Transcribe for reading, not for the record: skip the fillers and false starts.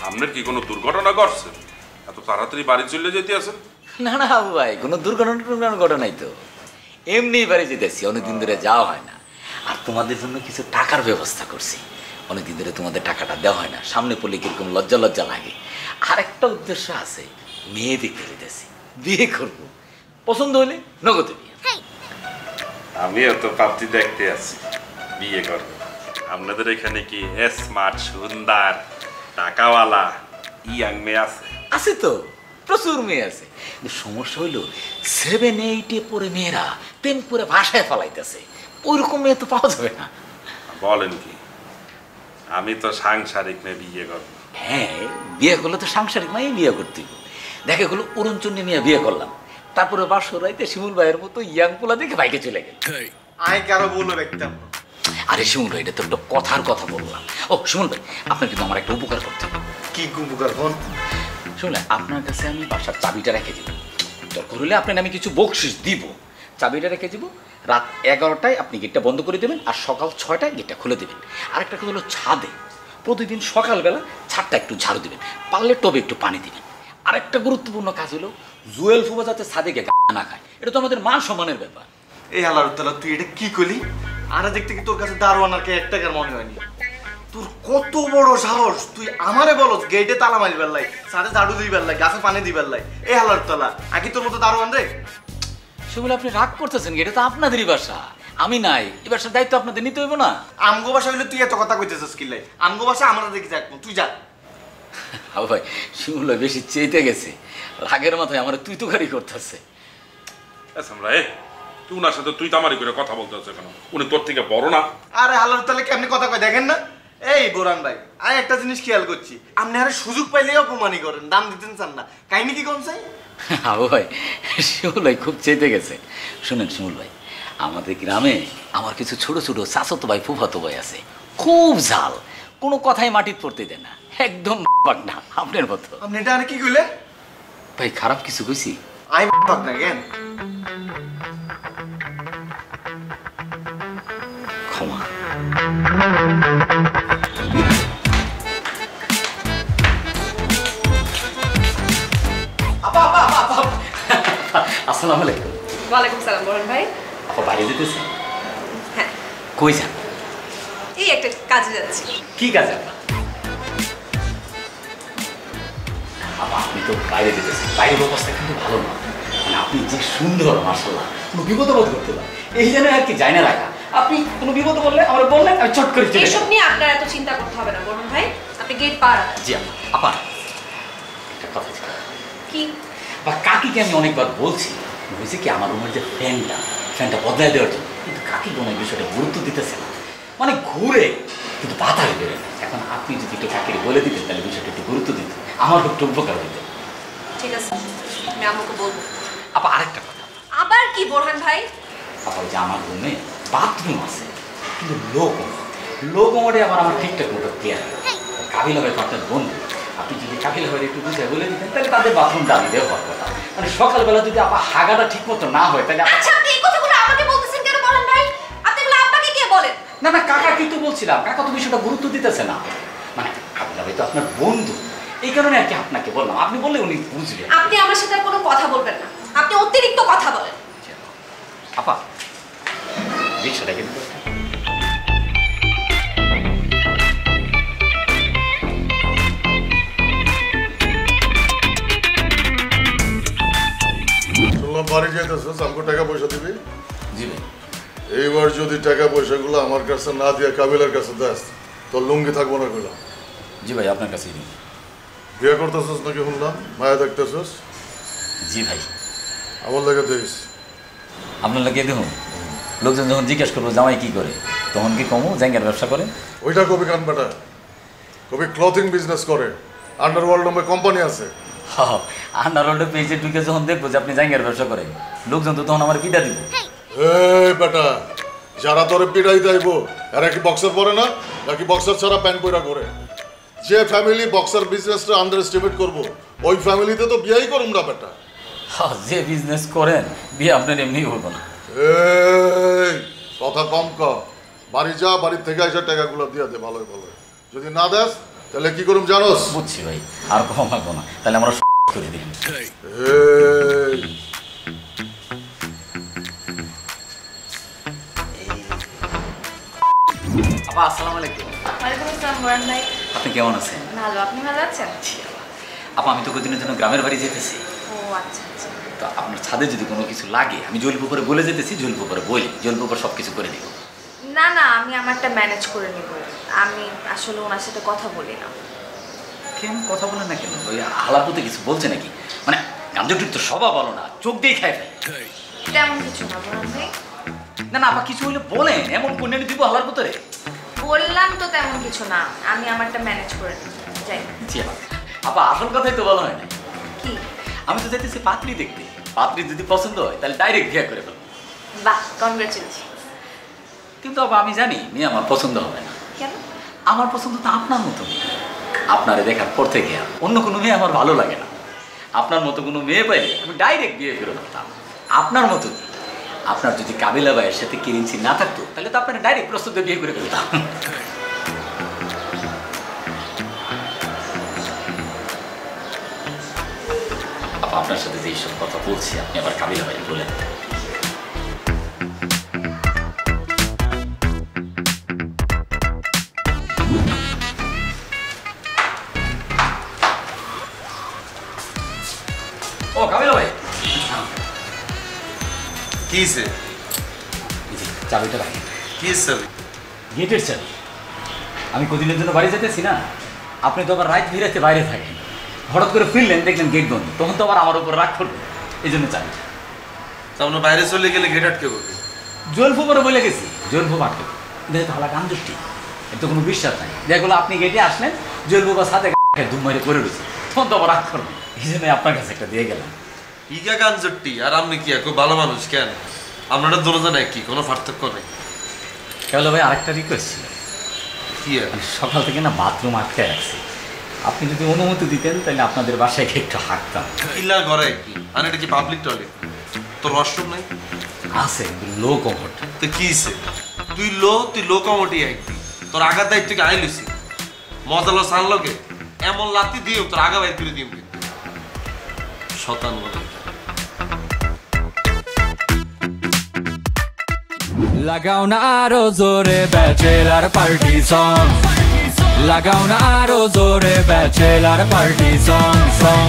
আপনার কি কোনো দুর্ঘটনা ঘটছে? এত তাড়াতাড়ি বাড়ি চলে যেতে আছেন? না না বাবু ভাই, কোনো দুর্ঘটনাই তো, এমনি বাড়ি যেতেছি, অনেকদিন ধরে যাওয়া হয় না। আর তোমাদের জন্য কিছু টাকার ব্যবস্থা করছি, অনেকদিন ধরে তোমাদের টাকাটা দেওয়া হয় না, সামনে পড়লে কিরকম লজ্জা লজ্জা লাগে। আর একটা উদ্দেশ্য আছে, মেয়ে দেখতে যেতেছি, বিয়ে করব, পছন্দ হলে নগদে বিয়ে। আমিও তো পাত্রী দেখতে আছি, বিয়ে করব। আপনাদের এখানে কি স্মার্ট সুন্দর টাকাওয়ালা ইয়াং মেয়ে আছে? আছে তো, প্রচুর মেয়ে আছে, কিন্তু সমস্যা হইল 7-8-এ পরে মেয়েরা প্রেম করে ভাষায় ফলাইতেছে, ওইরকম মেয়ে তো পাওয়া যাবে না। বলেন কি? আমি তো সাংসারিক মেয়ে বিয়ে করব। হ্যাঁ, বিয়ে করলে তো সাংসারিক মাই বিয়ে করতে হবে। দেখা গেলো অরুণচন্ডী নিয়ে বিয়ে করলাম, তারপরে বাসর রাইতে শিমুল ভাইয়ের মতো ইয়াং পোলা দেখে বাইকে চলে গেল। আই কারো বলে দেখতাম। আরে শিমুল ভাই, এটা তো একটা কথার কথা বললাম। ও শিমুল ভাই, আপনার কিন্তু আমার একটা উপকার করতে হবে। কি উপকার কোন? শুনলে, আপনার কাছে আমি বাসার চাবিটা রেখে দিব, দরকার হলে আপনার আমি কিছু বকশিস দিব। চাবিটা রেখে দিব, রাত 11টায় আপনি গেটটা বন্ধ করে দেবেন, আর সকাল 6টায় গেটটা খুলে দেবেন। আরেকটা কথা হলো, ছাদে প্রতিদিন সকালবেলা ছাদটা একটু ঝাড়ু দিবেন, পারলে টবে একটু পানি দিবেন। আরেকটা গুরুত্বপূর্ণ কাজ হলো, জুয়েল ফুবা যাতে ছাদে গিয়ে না খায়, এটা তো আমাদের মান সম্মানের ব্যাপার। এই আল্লাহর তাআলা, তুই এটা কি করলি? আর দেখতে কি তোর কাছে দারোয়ান আর কে এক টাকার মনে হয়নি? তোর কত বড় সাহস, তুই আমারে বলস গেটে তালা মারিবার লাই, সাথে ঝাড়ু দিবার লাই, গাছে পানি দিবার লাই। এই আল্লাহর তাআলা, আকি তোর মতো দারোয়ান রে? সেগুলো আপনি রাগ করতেছেন, এটা তো আপনাদেরই বাসা, আমি নাই, এই বাসার দায়িত্ব আপনাদের নিতে হইব না? আমগো বাসা হইলে তুই এত কথা কইতেছিস কি লাই? আমগো বাসা আমরা দেখি যাক, তুই যা। হ্যাঁ ভাই, শিমুল বেশি চেইতে গেছে, রাগের মাথায় আমার তুই তো গাড়ি করতেছে। আমরা তুই ওনার সাথে তুই তামারি করে কথা বলতে হচ্ছে কেন? উনি তোর থেকে বড় না? আরে আল্লাহর তাআলা কেমনে কথা কয় দেখেন না? এই বোরান ভাই, আমি একটা জিনিস খেয়াল করছি, আপনি আরে সুযোগ পাইলেই অপমানই করেন, দাম দিতেন চান না। কাহিনী কি কোন চাই? হ্যাঁ ভাই, শিমুল ভাই খুব চেইতে গেছে। শুনেন শিমুল ভাই, আমাদের গ্রামে আমার কিছু ছোট ছোট চাচাতো ভাই ফুফাতো ভাই আছে, খুব ঝাল, কোনো কথাই মাটির পড়তে দেয় না, একদম না আপনার মতো। আপনি এটা আরে কি কইলেন? ভাই খারাপ কিছু কইছি? আই বাক না কেন? ক্ষমা। আসসালামু আলাইকুম। ওয়ালাইকুম সালাম বরুণ ভাই। আপা বাইরে যেতেছে? হ্যাঁ। কই যান? এই একটা কাজে যাচ্ছি। কি কাজ আপা? আপা আপনি তো বাইরে যেতেছেন, বাইরের অবস্থা কিন্তু ভালো না, মানে আপনি যে সুন্দর মাশাআল্লাহ, কোনো বিপদ বোধ করতে পারেন, এই জন্য আর কি যায় না রাখা। আপনি কোনো বিপদ বললে আমার বললেন, আমি চট করে চলে এসব নিয়ে আপনার এত চিন্তা করতে হবে না বরুণ ভাই, আপনি গেট পার। জি আপা, একটা কথা ছিল। কি? বা কাকিকে আমি অনেকবার বলছি, বলছি কি আমার রুমের যে ফ্যানটা বদলাই দেওয়ার জন্য, কিন্তু কাকি কোনো বিষয়টা গুরুত্ব দিতেছে না, মানে ঘুরে কিন্তু বাতাস বেরোয় না। এখন আপনি যদি একটু কাকিকে বলে দিতেন, তাহলে বিষয়টা একটু গুরুত্ব দিত, আমার একটু উপকার হইত। ঠিক আছে, আমি আমাকে বলবো। আপা আরেকটা কথা। আবার কি বোরহান ভাই? আপা যে আমার রুমে বাথরুম আছে, কিন্তু লোক মোটে আবার আমার ঠিকঠাক মতো কেয়ার। কাবিলা ভাই তো আপনার বন্ধু, আপনি যদি কাবিলা ভাই একটু বুঝে বলে দিতেন, তাহলে তাদের বাথরুমটা আমি দেওয়া হওয়ার কথা। মানে সকালবেলা যদি আপা হাগাটা ঠিক মতো না হয়, তাহলে আচ্ছা আপনি এই কথাগুলো আমাকে বলতেছেন কেন বোরহান ভাই? আপনি এগুলো আব্বাকে গিয়ে বলেন। না না কাকা কিন্তু বলছিলাম, কাকা তো বিষয়টা গুরুত্ব দিতেছে না, মানে কাবিলা ভাই তো আপনার বন্ধু, এই কারণে আর কি আপনাকে বললাম, আপনি বললে উনি বুঝবেন। আপনি আমার সাথে আর কোনো কথা বলবেন না, আপনি অতিরিক্ত কথা বলেন। আপা রিক্সাটা কিন্তু শুনলাম বাড়ি যাইতেছিস, আমাকে টাকা পয়সা দিবি। জি ভাই। এইবার যদি টাকা পয়সাগুলো আমার কাছে না দিয়ে কাবিলার কাছে দাস, তোর লুঙ্গি থাকবো না কইলাম। জি ভাই, আপনার কাছেই নিন। বিয়ে করতেছিস নাকি শুনলাম, মায়া দেখতেছিস? জি ভাই। আমার লেগে দিস। আপনার লাগিয়ে দেখুন, লোকজন যখন জিজ্ঞেস করবো জামাই কি করে, তখন কি কমু জাঙ্গের ব্যবসা করে? ওইটা কবি কান বেটা, কবি ক্লথিং বিজনেস করে, আন্ডারওয়ার্ল্ড নামে কোম্পানি আছে। আন্ডারওয়ার্ল্ডের পেজে ঢুকে যখন দেখবো যে আপনি জাঙ্গের ব্যবসা করেন, লোকজন তো তখন আমার পিটা দিব। এই বেটা, যারা তোরে পিড়াই দেব এরা কি বক্সার পরে না, নাকি বক্সার ছাড়া প্যান্ট পরা করে? যে ফ্যামিলি বক্সার বিজনেসটা আন্ডার এস্টিমেট করবো, ওই ফ্যামিলিতে তো বিয়েই করুম না বেটা। যে বিজনেস করেন বিয়ে আপনার এমনি হবো না। এই কথা কম কর, বাড়ি যা, বাড়ির থেকে এসে টাকাগুলো দিয়ে দে ভালোই ভালো। যদি না দেস তাহলে কি করুম জানোস? বুঝছি ভাই, আর কম লাগবো না, তাহলে আমরা করে দিন। এই আপা আসসালামু আলাইকুম। ওয়ালাইকুম আসসালাম বোরান ভাই। আপনি কেমন আছেন? ভালো, আপনি ভালো আছেন? আপা আমি তো কদিনের জন্য গ্রামের বাড়ি যেতেছি, ও আচ্ছা আচ্ছা। তো আপনার ছাদে যদি কোনো কিছু লাগে আমি জলপুকুরে বলে যেতেছি, জলপুকুরে বলি, জলপুকুর সব কিছু করে দিব। না না, আমি আমারটা ম্যানেজ করে নিব। আমি আসলে ওনার সাথে কথা বলি না। কেন কথা বলেন না কেন? ওই আলাপুতে কিছু বলছে নাকি? মানে গাঞ্জটির তো স্বভাব ভালো না, চোখ দিয়ে খায় ফেলে। তেমন কিছু না বোরান ভাই। না না আপা, কিছু হইলে বলেন, এমন কোন দিব হালার পুতরে। বললাম তো তেমন কিছু না, আমি আমারটা ম্যানেজ করে নিব। যাই। জি আপা, আপা আসল কথাই তো বলা হয় না। কি? আমি তো চাইতেছি পাত্রী দেখতে, পাত্রী যদি পছন্দ হয় তাহলে ডাইরেক্ট বিয়ে করে ফেলবো। বাহ, কনগ্রাচুলেশন। কিন্তু আপা আমি জানি মেয়ে আমার পছন্দ হবে না। কেন? আমার পছন্দ তো আপনার মতো মেয়ে। আপনারে দেখার পর থেকে অন্য কোনো মেয়ে আমার ভালো লাগে না। আপনার মতো কোনো মেয়ে পাইলে আমি ডাইরেক্ট বিয়ে করে ফেলতাম। আপনার মতো কি, আপনার যদি কাবিলা ভাইয়ের সাথে কিরিঞ্চি না থাকতো তাহলে তো আপনার ডাইরেক্ট প্রস্তুত বিয়ে করে ফেলতাম। আপা আপনার সাথে যে এইসব কথা বলছি আপনি আবার কাবিলা ভাই বলেন। ও কাবিলা ভাই, কিসে এই যে চাবিটা রাখেন। কিসে গেটের চাবি। আমি কদিনের জন্য বাড়ি যেতেছি না, আপনি তো আবার রাত বিরাতে বাইরে থাকেন, হঠাৎ করে ফিরলেন দেখলেন গেট বন্ধ, তখন তো আবার আমার উপর রাগ করবে, এই জন্য চাবি। আমরা বাইরে চলে গেলে গেট আটকে বলবি? জলফু করে বলে গেছি, জলফু আটকে দেখে তো হালা কান দৃষ্টি, এর তো কোনো বিশ্বাস নাই। দেখলো আপনি গেটে আসলেন, জলফু বা সাথে ধুম মারে করে রয়েছে, তখন তো আবার রাগ করবে, এই জন্য আপনার কাছে একটা দিয়ে গেলাম। ইগা কানজট্টি আর আপনি কি খুব ভালো মানুষ কেন? আপনারা দুজন কি কোনো পার্থক্য নেই? কেবল ভাই আরেকটা রিকোয়েস্ট ছিল। কি আর? সকাল থেকে না বাথরুম আটকে রাখছি, আপনি যদি অনুমতি দিতেন তাহলে আপনাদের বাসায় গিয়ে একটু হাঁটতাম। ইল্লার ঘরে কি আর এটা কি পাবলিক টয়লেট? তোর ওয়াশরুম নাই? আছে কিন্তু লো কমফোর্ট। তো কিছে তুই লো কমোটি একটি তোর আগা দায়িত্ব কি আইলুছি মজালো সানলোকে এমন লাতি দিও তোর আগা বাইর করে দিম কিন্তু শতান বলে। লাগাও না আরো জোরে ব্যাচেলার পার্টি সং, লাগাও না আরো জোরে ব্যাচেলার পার্টি সং সং।